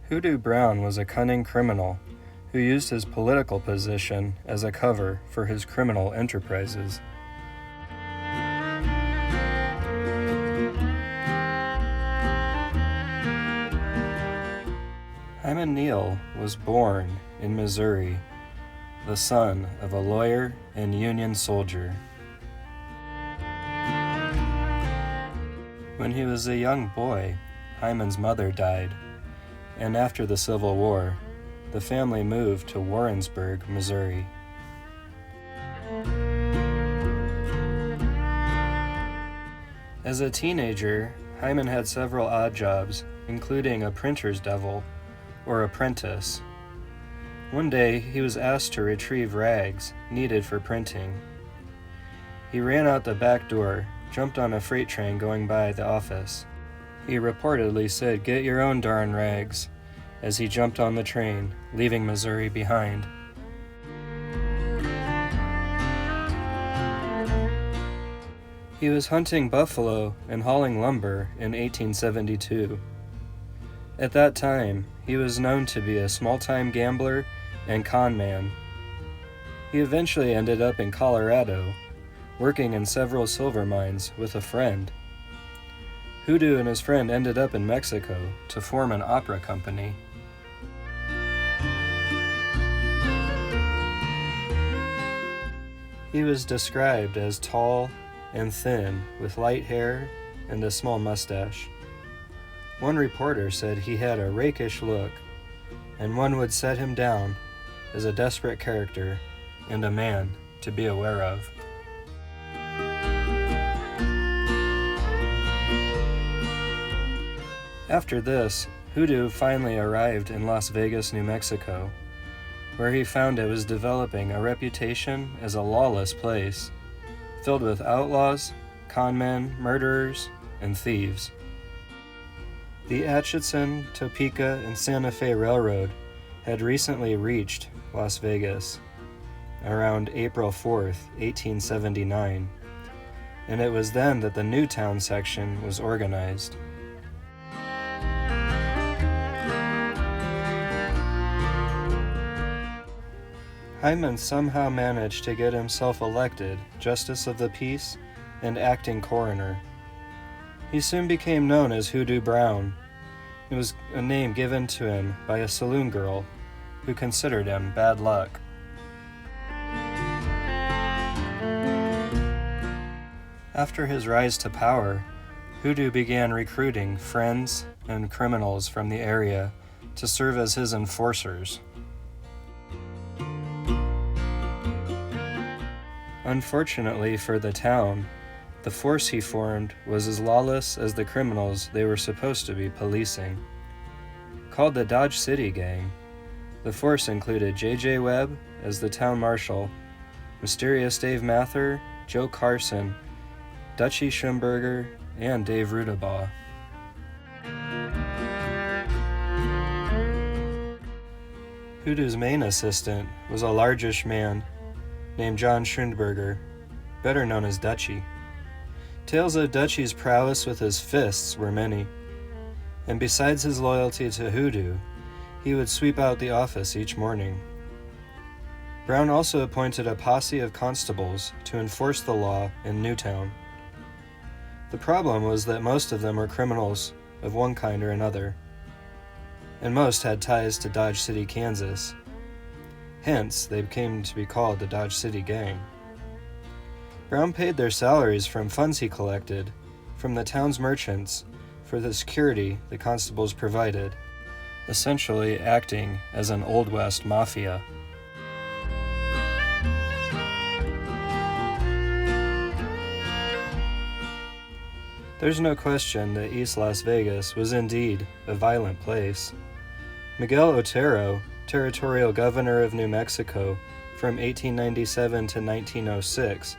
Hoodoo Brown was a cunning criminal who used his political position as a cover for his criminal enterprises. Hyman Neill was born in Missouri, the son of a lawyer and Union soldier. When he was a young boy, Hyman's mother died, and after the Civil War, the family moved to Warrensburg, Missouri. As a teenager, Hyman had several odd jobs, including a printer's devil, or apprentice. One day, he was asked to retrieve rags needed for printing. He ran out the back door, jumped on a freight train going by the office. He reportedly said, "Get your own darn rags," as he jumped on the train, leaving Missouri behind. He was hunting buffalo and hauling lumber in 1872. At that time, he was known to be a small-time gambler and con man. He eventually ended up in Colorado, working in several silver mines with a friend. Hoodoo and his friend ended up in Mexico to form an opera company. He was described as tall and thin, with light hair and a small mustache. One reporter said he had a rakish look, and one would set him down as a desperate character and a man to be aware of. After this, Hoodoo finally arrived in Las Vegas, New Mexico, where he found it was developing a reputation as a lawless place, filled with outlaws, conmen, murderers, and thieves. The Atchison, Topeka, and Santa Fe Railroad had recently reached Las Vegas around April 4th, 1879, and it was then that the Newtown section was organized. Hyman somehow managed to get himself elected Justice of the Peace and acting coroner. He soon became known as Hoodoo Brown. It was a name given to him by a saloon girl who considered him bad luck. After his rise to power, Hoodoo began recruiting friends and criminals from the area to serve as his enforcers. Unfortunately for the town, the force he formed was as lawless as the criminals they were supposed to be policing. Called the Dodge City Gang, the force included J.J. Webb as the town marshal, Mysterious Dave Mather, Joe Carson, Dutchie Schumberger, and Dave Rudabaugh. Hoodoo's main assistant was a largish man named John Schundberger, better known as Dutchie. Tales of Dutchie's prowess with his fists were many, and besides his loyalty to Hoodoo, he would sweep out the office each morning. Brown also appointed a posse of constables to enforce the law in Newtown. The problem was that most of them were criminals of one kind or another, and most had ties to Dodge City, Kansas. Hence, they came to be called the Dodge City Gang. Brown paid their salaries from funds he collected from the town's merchants for the security the constables provided, essentially acting as an Old West mafia. There's no question that East Las Vegas was indeed a violent place. Miguel Otero, territorial governor of New Mexico from 1897 to 1906,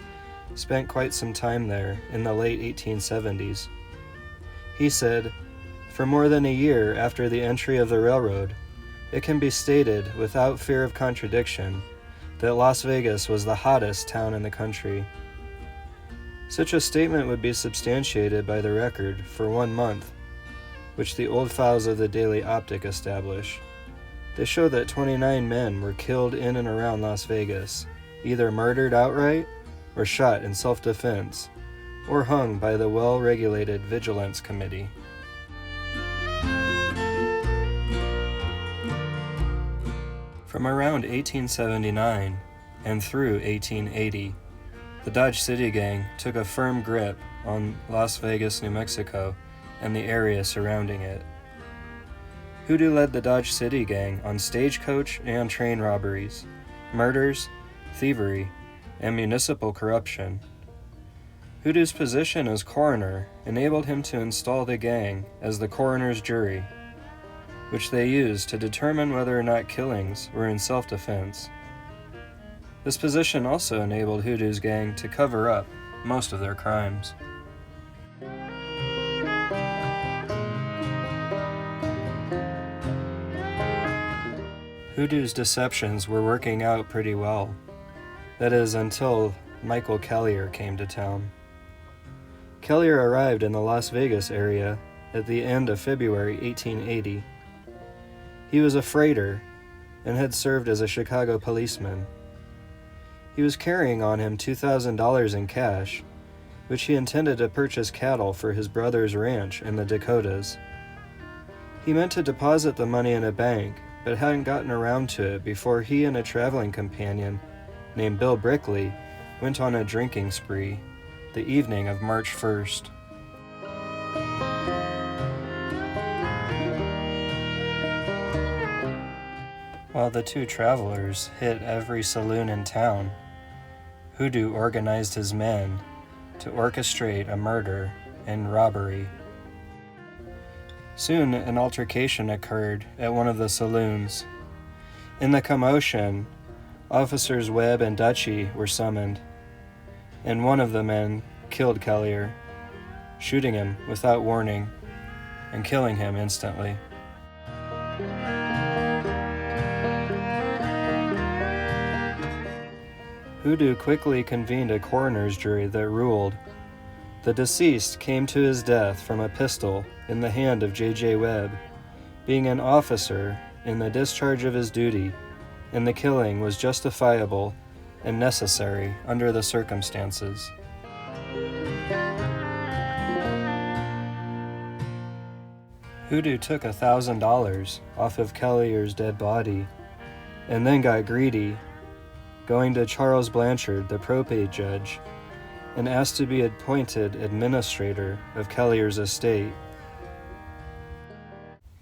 spent quite some time there in the late 1870s. He said, "For more than a year after the entry of the railroad, it can be stated without fear of contradiction that Las Vegas was the hottest town in the country." Such a statement would be substantiated by the record for 1 month. which the old files of the Daily Optic establish. They show that 29 men were killed in and around Las Vegas, either murdered outright or shot in self-defense, or hung by the well-regulated Vigilance Committee. From around 1879 and through 1880, the Dodge City Gang took a firm grip on Las Vegas, New Mexico, and the area surrounding it. Hoodoo led the Dodge City Gang on stagecoach and train robberies, murders, thievery, and municipal corruption. Hoodoo's position as coroner enabled him to install the gang as the coroner's jury, which they used to determine whether or not killings were in self-defense. This position also enabled Hoodoo's gang to cover up most of their crimes. Hoodoo's deceptions were working out pretty well. That is, until Michael Kellier came to town. Kellier arrived in the Las Vegas area at the end of February 1880. He was a freighter and had served as a Chicago policeman. He was carrying on him $2,000 in cash, which he intended to purchase cattle for his brother's ranch in the Dakotas. He meant to deposit the money in a bank, but hadn't gotten around to it before he and a traveling companion named Bill Brickley went on a drinking spree the evening of March 1st. While the two travelers hit every saloon in town, Hoodoo organized his men to orchestrate a murder and robbery. Soon, an altercation occurred at one of the saloons. In the commotion, Officers Webb and Dutchy were summoned, and one of the men killed Kellier, shooting him without warning and killing him instantly. Hoodoo quickly convened a coroner's jury that ruled the deceased came to his death from a pistol in the hand of J.J. Webb, being an officer in the discharge of his duty, and the killing was justifiable and necessary under the circumstances. Hoodoo took $1,000 off of Kellier's dead body, and then got greedy, going to Charles Blanchard, the probate judge, and asked to be appointed administrator of Kellier's estate.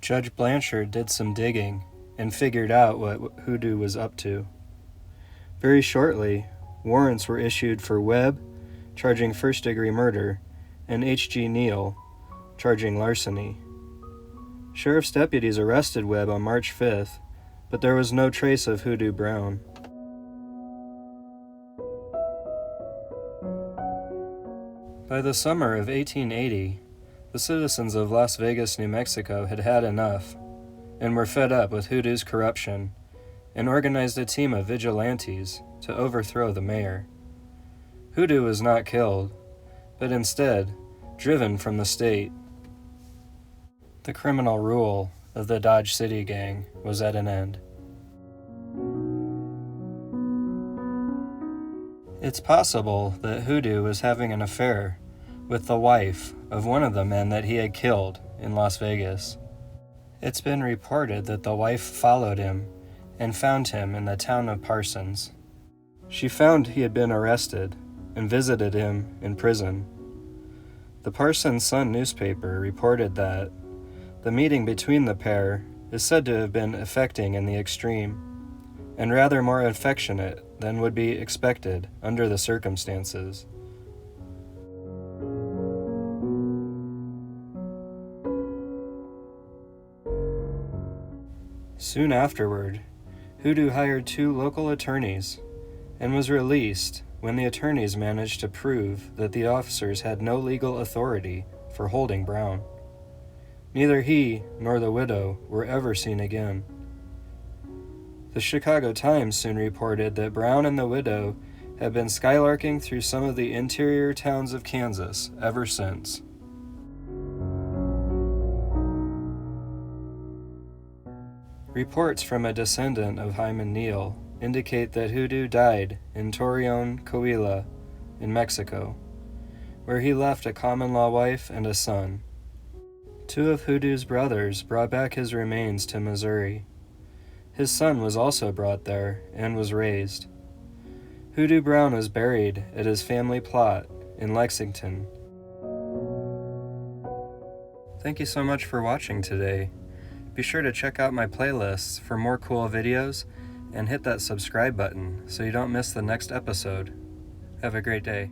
Judge Blanchard did some digging and figured out what Hoodoo was up to. Very shortly, warrants were issued for Webb, charging first-degree murder, and H.G. Neill, charging larceny. Sheriff's deputies arrested Webb on March 5th, but there was no trace of Hoodoo Brown. By the summer of 1880, the citizens of Las Vegas, New Mexico had had enough and were fed up with Hoodoo's corruption and organized a team of vigilantes to overthrow the mayor. Hoodoo was not killed, but instead driven from the state. The criminal rule of the Dodge City Gang was at an end. It's possible that Hoodoo was having an affair with the wife of one of the men that he had killed in Las Vegas. It's been reported that the wife followed him and found him in the town of Parsons. She found he had been arrested and visited him in prison. The Parsons Sun newspaper reported that the meeting between the pair is said to have been affecting in the extreme, and rather more affectionate than would be expected under the circumstances. Soon afterward, Hoodoo hired 2 local attorneys and was released when the attorneys managed to prove that the officers had no legal authority for holding Brown. Neither he nor the widow were ever seen again. The Chicago Times soon reported that Brown and the widow had been skylarking through some of the interior towns of Kansas ever since. Reports from a descendant of Hyman Neill indicate that Hoodoo died in Torreon, Coahuila, in Mexico, where he left a common-law wife and a son. 2 of Hoodoo's brothers brought back his remains to Missouri. His son was also brought there and was raised. Hoodoo Brown was buried at his family plot in Lexington. Thank you so much for watching today. Be sure to check out my playlists for more cool videos and hit that subscribe button so you don't miss the next episode. Have a great day.